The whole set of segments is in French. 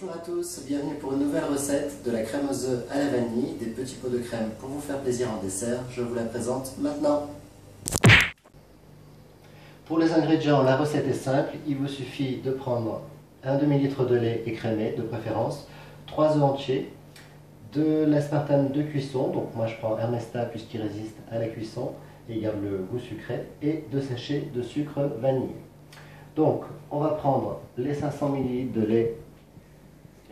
Bonjour à tous, bienvenue pour une nouvelle recette de la crème aux œufs à la vanille, des petits pots de crème pour vous faire plaisir en dessert. Je vous la présente maintenant. Pour les ingrédients, la recette est simple, il vous suffit de prendre un demi-litre de lait écrémé de préférence, 3 œufs entiers, de l'aspartame de cuisson, donc moi je prends Hermesta puisqu'il résiste à la cuisson et il garde le goût sucré, et 2 sachets de sucre vanille. Donc on va prendre les 500 ml de lait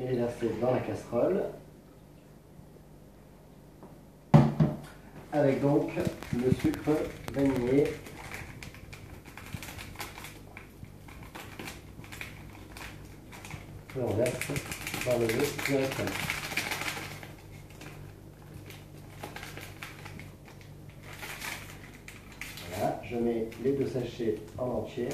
et les verser dans la casserole, avec donc le sucre vanillé que l'on verse dans le œuf directement. Voilà, je mets les 2 sachets en entier.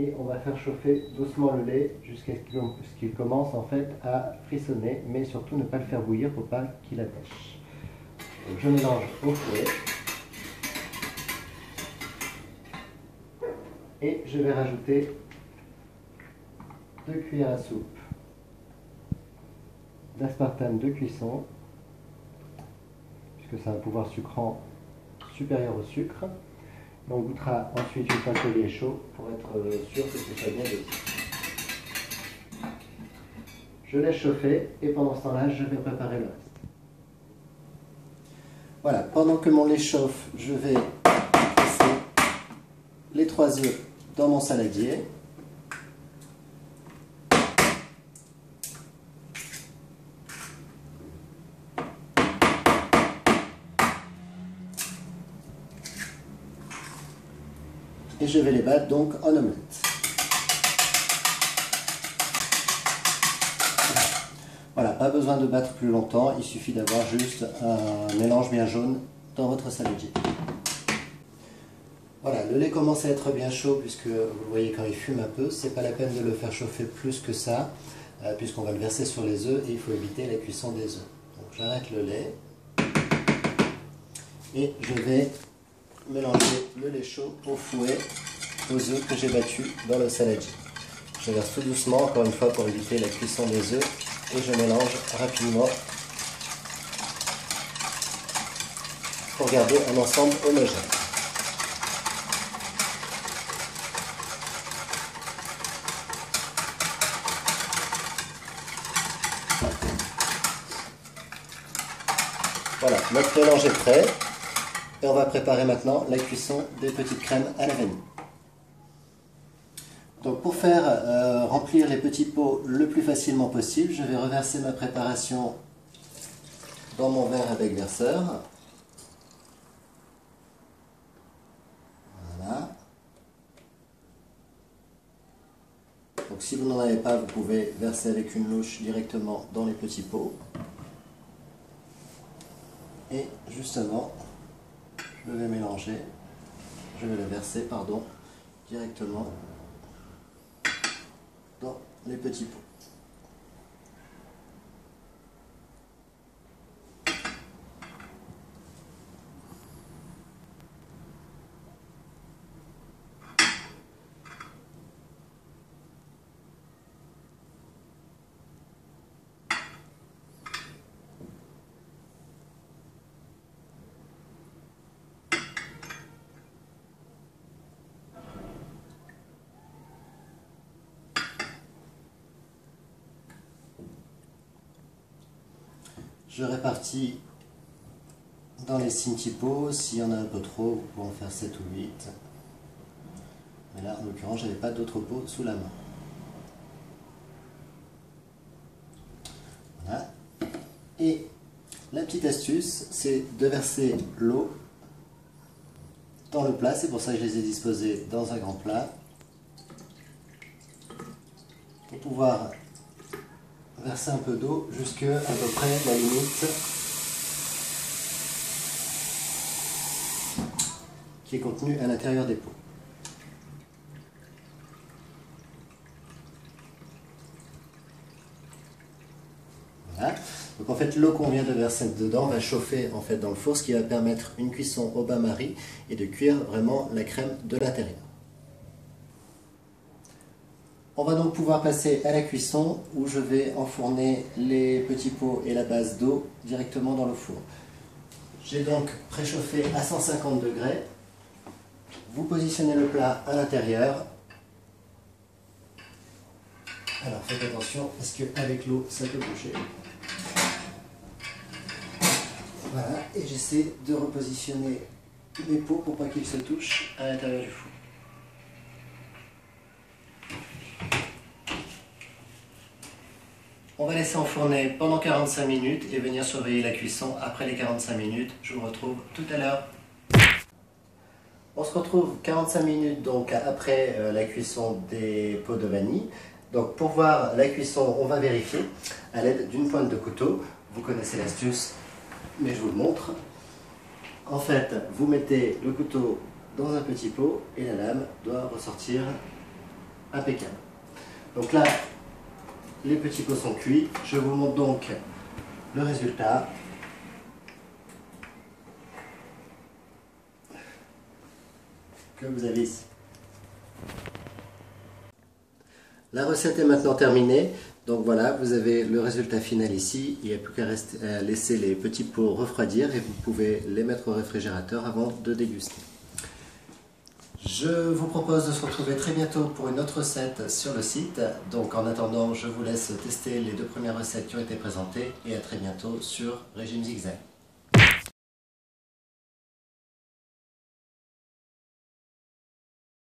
Et on va faire chauffer doucement le lait jusqu'à ce qu'il commence en fait à frissonner, mais surtout ne pas le faire bouillir pour pas qu'il attèche. Donc je mélange au fouet et je vais rajouter 2 cuillères à soupe d'aspartame de cuisson, puisque ça a un pouvoir sucrant supérieur au sucre. On goûtera ensuite une fois que le lait est chaud pour être sûr que ce soit bien dosé. Je laisse chauffer et pendant ce temps-là, je vais préparer le reste. Voilà, pendant que mon lait chauffe, je vais presser les 3 œufs dans mon saladier. Et je vais les battre donc en omelette. Voilà, pas besoin de battre plus longtemps, il suffit d'avoir juste un mélange bien jaune dans votre saladier. Voilà, le lait commence à être bien chaud puisque vous le voyez quand il fume un peu, c'est pas la peine de le faire chauffer plus que ça, puisqu'on va le verser sur les œufs et il faut éviter la cuisson des œufs. Donc j'arrête le lait et je vais mélanger le lait chaud au fouet aux œufs que j'ai battus dans le saladier. Je verse tout doucement, encore une fois pour éviter la cuisson des œufs, et je mélange rapidement pour garder un ensemble homogène. Voilà, notre mélange est prêt. Et on va préparer maintenant la cuisson des petites crèmes à la vanille. Donc pour faire remplir les petits pots le plus facilement possible, je vais reverser ma préparation dans mon verre avec verseur. Voilà. Donc si vous n'en avez pas, vous pouvez verser avec une louche directement dans les petits pots. Et justement, je vais mélanger, je vais le verser, pardon, directement dans les petits pots. Je répartis dans les 6 petits pots. S'il y en a un peu trop, vous pouvez en faire 7 ou 8. Mais là, en l'occurrence, je n'avais pas d'autres pots sous la main. Voilà. Et la petite astuce, c'est de verser l'eau dans le plat. C'est pour ça que je les ai disposés dans un grand plat. Pour pouvoir verser un peu d'eau jusqu'à à peu près la limite qui est contenue à l'intérieur des pots. Voilà. Donc en fait l'eau qu'on vient de verser dedans va chauffer en fait dans le four, ce qui va permettre une cuisson au bain-marie et de cuire vraiment la crème de l'intérieur. On va donc pouvoir passer à la cuisson où je vais enfourner les petits pots et la base d'eau directement dans le four. J'ai donc préchauffé à 150 degrés. Vous positionnez le plat à l'intérieur. Alors faites attention parce qu'avec l'eau ça peut bouger. Voilà, et j'essaie de repositionner mes pots pour pas qu'ils se touchent à l'intérieur du four. On va laisser enfourner pendant 45 minutes et venir surveiller la cuisson après les 45 minutes. Je vous retrouve tout à l'heure. On se retrouve 45 minutes donc après la cuisson des pots de vanille. Donc pour voir la cuisson, on va vérifier à l'aide d'une pointe de couteau. Vous connaissez l'astuce, mais je vous le montre. En fait, vous mettez le couteau dans un petit pot et la lame doit ressortir impeccable. Donc là, les petits pots sont cuits. Je vous montre donc le résultat. Que vous avez ici. La recette est maintenant terminée. Donc voilà, vous avez le résultat final ici. Il n'y a plus qu'à laisser les petits pots refroidir et vous pouvez les mettre au réfrigérateur avant de déguster. Je vous propose de se retrouver très bientôt pour une autre recette sur le site. Donc en attendant, je vous laisse tester les 2 premières recettes qui ont été présentées et à très bientôt sur Régime Zigzag.